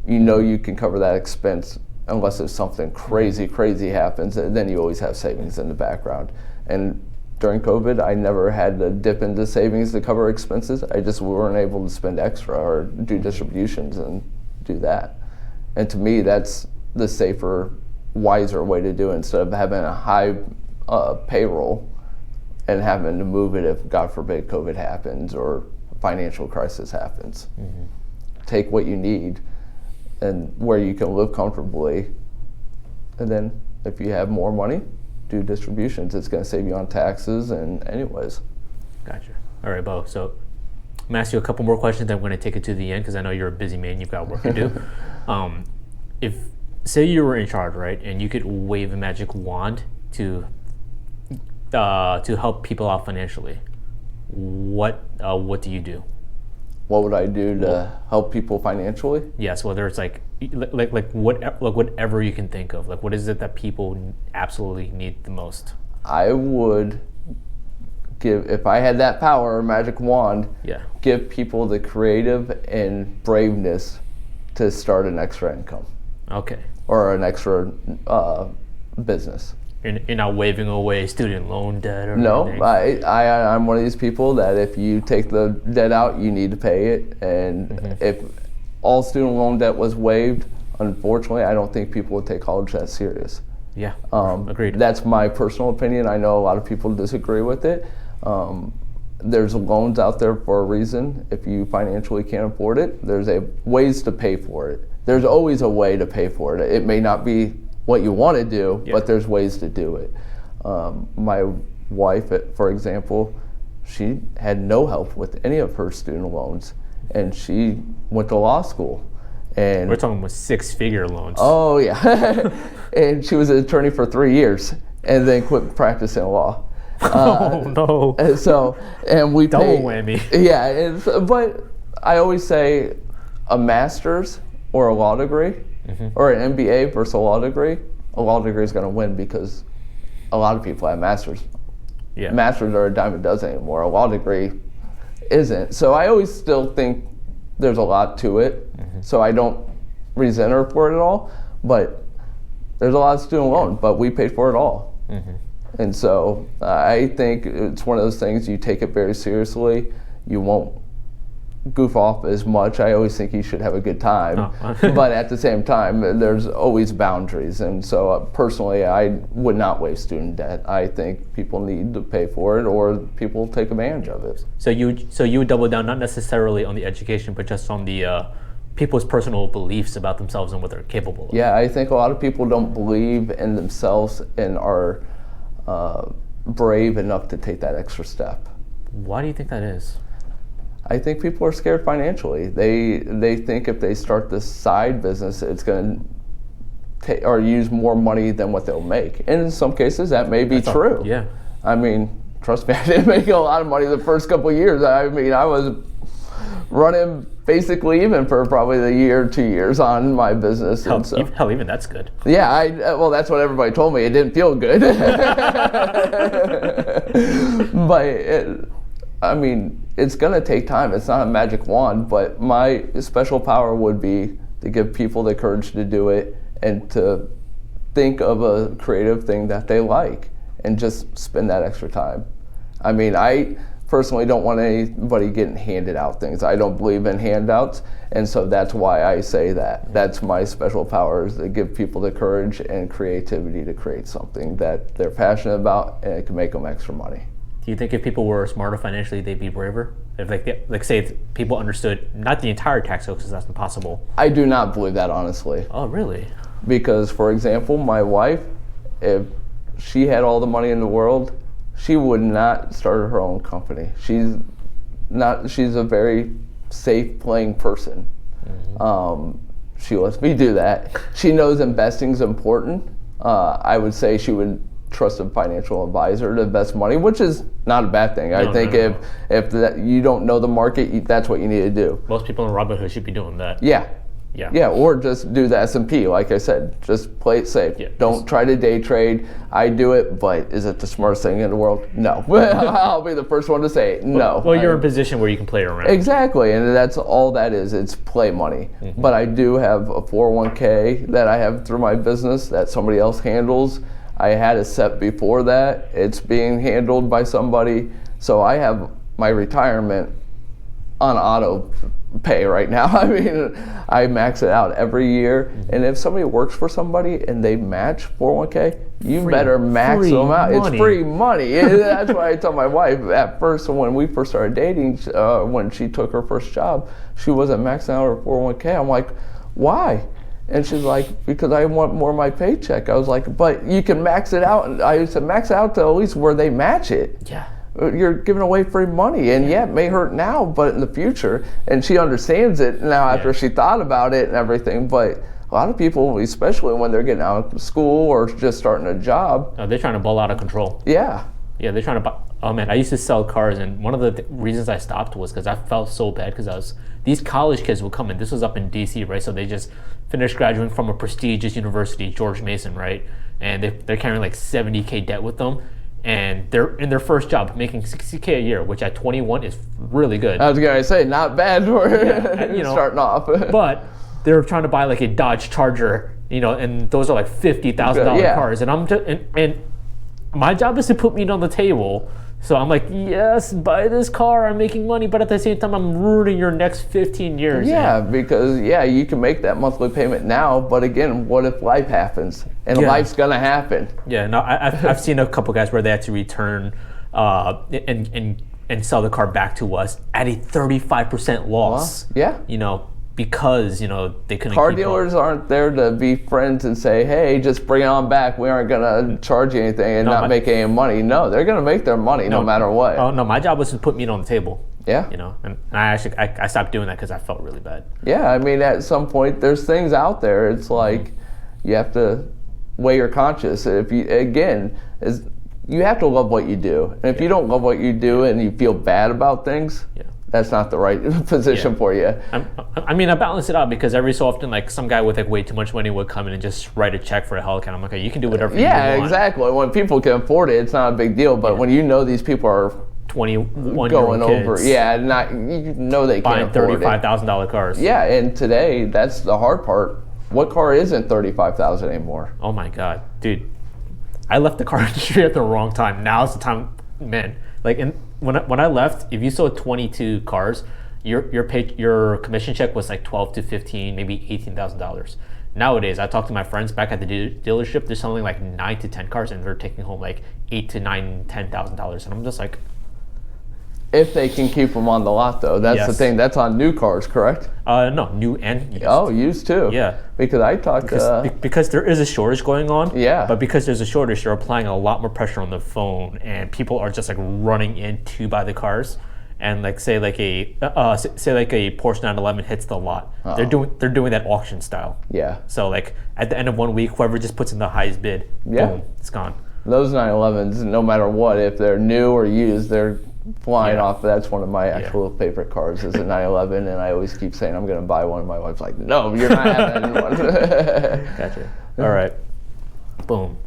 you know you can cover that expense unless if something crazy happens. Then you always have savings in the background. And during COVID, I never had to dip into savings to cover expenses. I just weren't able to spend extra or do distributions and do that. And to me, that's the safer, wiser way to do it instead of having a high payroll and having to move it if, God forbid, COVID happens or a financial crisis happens. Take what you need and where you can live comfortably. And then if you have more money, do distributions. It's going to save you on taxes and anyways. Gotcha. All right, Bo. So I'm going to ask you a couple more questions. Then I'm going to take it to the end because I know you're a busy man. You've got work to do. If, say you were in charge, right, and you could wave a magic wand to help people out financially, what do you do? What would I do to help people financially? Yes, whether it's like whatever you can think of. Like, what is it that people absolutely need the most? I would give, if I had that power or magic wand, give people the creative and braveness to start an extra income. Okay. Or an extra business. You're not waving away student loan debt or no, anything? I'm one of these people that if you take the debt out, you need to pay it. And if all student loan debt was waived, unfortunately, I don't think people would take college that serious. Yeah, agreed. That's my personal opinion. I know a lot of people disagree with it. There's loans out there for a reason. If you financially can't afford it, there's ways to pay for it. There's always a way to pay for it. It may not be what you want to do, but there's ways to do it. My wife, for example, she had no help with any of her student loans, and she went to law school. And we're talking with 6-figure loans. Oh yeah, and she was an attorney for 3 years, and then quit practicing law. Oh no! And we double paid, whammy. Yeah, but I always say a master's or a law degree. Or an MBA versus a law degree is going to win because a lot of people have masters. Yeah. Masters are a dime a dozen anymore. A law degree isn't. So I always still think there's a lot to it. So I don't resent her for it at all. But there's a lot of student loan, but we paid for it all. And so I think it's one of those things you take it very seriously. You won't goof off as much. I always think you should have a good time, but at the same time, there's always boundaries. And so personally, I would not waive student debt. I think people need to pay for it, or people take advantage of it. So you would double down not necessarily on the education, but just on the people's personal beliefs about themselves and what they're capable of. Yeah, I think a lot of people don't believe in themselves and are brave enough to take that extra step. Why do you think that is? I think people are scared financially. They think if they start this side business, it's going to or use more money than what they'll make. And in some cases, that may be true. Yeah. I mean, trust me, I didn't make a lot of money the first couple of years. I mean, I was running basically even for probably the year, 2 years on my business. Hell, even that's good. Yeah, well, that's what everybody told me. It didn't feel good. But I mean, it's going to take time. It's not a magic wand, but my special power would be to give people the courage to do it and to think of a creative thing that they like and just spend that extra time. I mean, I personally don't want anybody getting handed out things. I don't believe in handouts, and so that's why I say that. That's my special power, is to give people the courage and creativity to create something that they're passionate about and it can make them extra money. Do you think if people were smarter financially, they'd be braver? If say if people understood not the entire tax code, because that's impossible. I do not believe that, honestly. Oh, really? Because, for example, my wife, if she had all the money in the world, she would not start her own company. She's a very safe playing person. She lets me do that. She knows investing's important. I would say she would trust a financial advisor to invest money, which is not a bad thing. I think if you don't know the market, that's what you need to do. Most people in Robinhood should be doing that. Yeah, or just do the S&P. Like I said, just play it safe. Yeah, don't try to day trade. I do it, but is it the smartest thing in the world? No. I'll be the first one to say it. No. Well, you're in a position where you can play around. Exactly, and that's all that is. It's play money. But I do have a 401k that I have through my business that somebody else handles. I had a set before that. It's being handled by somebody. So I have my retirement on auto pay right now. I mean, I max it out every year. And if somebody works for somebody and they match 401k, you better max them out. Money. It's free money. That's why I tell my wife at first, when we first started dating, when she took her first job, she wasn't maxing out her 401k. I'm like, why? And she's like, because I want more of my paycheck. I was like, but you can max it out. And I said, max it out to at least where they match it. Yeah. You're giving away free money, and it may hurt now, but in the future, and she understands it now after she thought about it and everything, but a lot of people, especially when they're getting out of school or just starting a job. They're trying to ball out of control. Yeah. Yeah, they're trying to buy. Oh man, I used to sell cars, and one of the reasons I stopped was because I felt so bad because these college kids would come in. This was up in DC, right? So they just finished graduating from a prestigious university, George Mason, right? And they're carrying like 70K debt with them. And they're in their first job making 60K a year, which at 21 is really good. I was gonna say, not bad for starting off. But they're trying to buy like a Dodge Charger, and those are like $50,000 cars. And I'm just, and my job is to put meat on the table. So I'm like, yes, buy this car, I'm making money, but at the same time, I'm ruining your next 15 years. Yeah, because you can make that monthly payment now, but again, what if life happens? And life's gonna happen. Yeah, no, I've seen a couple guys where they had to return and sell the car back to us at a 35% loss. Yeah. Because they couldn't. Car dealers aren't there to be friends and say, hey, just bring it on back. We aren't gonna charge you anything and not make any money. No, they're gonna make their money no matter what. Oh no, my job was to put meat on the table. Yeah. And I stopped doing that because I felt really bad. Yeah, I mean, at some point there's things out there. It's like you have to weigh your conscience. If you you have to love what you do, and if you don't love what you do and you feel bad about things. That's not the right position for you. I balance it out because every so often, like some guy with like way too much money would come in and just write a check for a Hellcat. I'm like, okay, you can do whatever you want. Yeah, exactly. When people can afford it, it's not a big deal. But when these people are 21 going over, kids, they can't buying afford it. $35,000 cars. Yeah, and today that's the hard part. What car isn't $35,000 anymore? Oh my God, dude! I left the car industry at the wrong time. Now's the time, man. Like when I left, if you sold 22 cars, your commission check was like 12 to 15, maybe $18,000. Nowadays, I talk to my friends back at the dealership. They're selling like 9 to 10 cars, and they're taking home like $8,000 to $10,000, and I'm just like. If they can keep them on the lot, though, that's the thing. That's on new cars, correct? No, new and used. Oh, used too. Yeah. Because I talked because there is a shortage going on. Yeah. But because there's a shortage, they're applying a lot more pressure on the phone, and people are just like running in to buy the cars. And like say like a Porsche 911 hits the lot, they're doing that auction style. Yeah. So like at the end of 1 week, whoever just puts in the highest bid, boom, it's gone. Those 911s, no matter what, if they're new or used, they're flying off. That's one of my actual favorite cars is a 911, and I always keep saying I'm going to buy one. My wife's like, no, you're not having one. Gotcha. All right. Boom.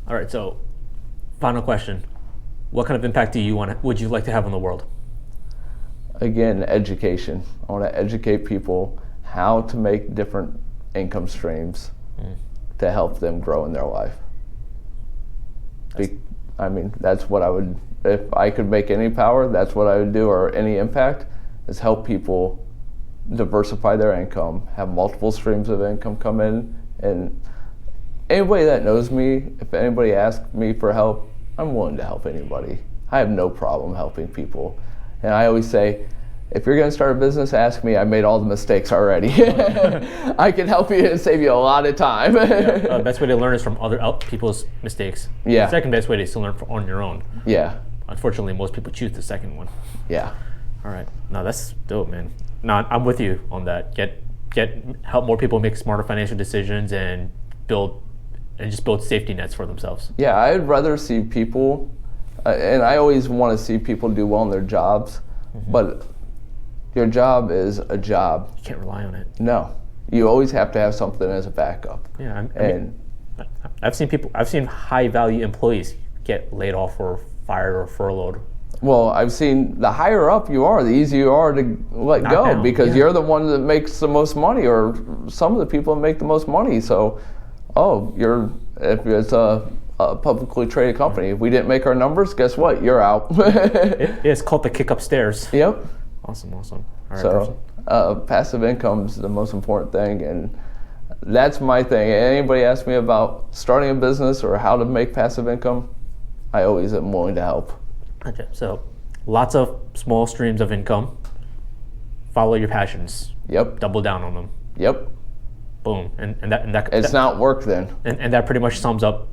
All right. So, final question: what kind of impact would you like to have on the world? Again, education. I want to educate people how to make different income streams to help them grow in their life. That's what I would. If I could make any power, that's what I would do, or any impact, is help people diversify their income, have multiple streams of income come in. And anybody that knows me, if anybody asks me for help, I'm willing to help anybody. I have no problem helping people. And I always say, if you're going to start a business, ask me. I made all the mistakes already. I can help you and save you a lot of time. The best way to learn is from other people's mistakes. Yeah. The second best way is to learn on your own. Yeah. Unfortunately, most people choose the second one. Yeah. All right. No, that's dope, man. No, I'm with you on that. Help more people make smarter financial decisions and just build safety nets for themselves. Yeah, I'd rather see people, and I always want to see people do well in their jobs, but your job is a job. You can't rely on it. No, you always have to have something as a backup. Yeah, I've seen high value employees get laid off or fired or furloughed. Well, I've seen the higher up you are, the easier you are to let go down, because you're the one that makes the most money, or some of the people that make the most money. So, if it's a publicly traded company, if we didn't make our numbers, guess what? You're out. It's called the kick upstairs. Yep. Awesome. All right, so, passive income is the most important thing, and that's my thing. Anybody asks me about starting a business or how to make passive income, I always am willing to help. Okay, so lots of small streams of income. Follow your passions. Yep. Double down on them. Yep. Boom. And that it's not work then. And that pretty much sums up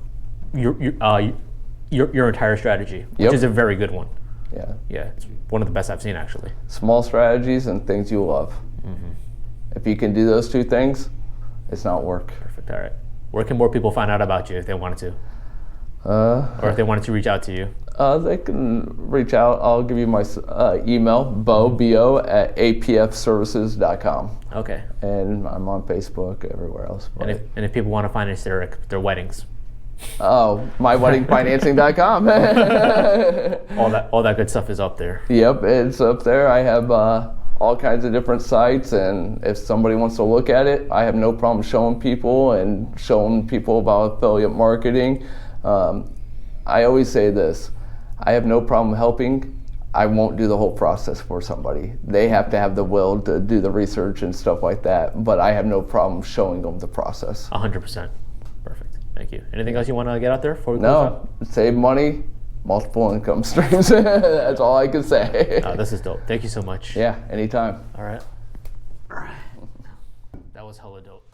your entire strategy, which is a very good one. Yeah. Yeah, it's one of the best I've seen actually. Small strategies and things you love. If you can do those two things, it's not work. Perfect. All right. Where can more people find out about you if they wanted to? Or if they wanted to reach out to you? They can reach out. I'll give you my email, B-O, at apfservices.com. Okay. And I'm on Facebook, everywhere else. And if people want to finance their weddings? Oh, myweddingfinancing.com. all that good stuff is up there. Yep, it's up there. I have all kinds of different sites, and if somebody wants to look at it, I have no problem showing people about affiliate marketing. I always say this, I have no problem helping. I won't do the whole process for somebody. They have to have the will to do the research and stuff like that, but I have no problem showing them the process. 100%. Perfect. Thank you. Anything else you want to get out there before we close out? No, save money, multiple income streams. That's all I can say. This is dope. Thank you so much. Yeah, anytime. All right. That was hella dope.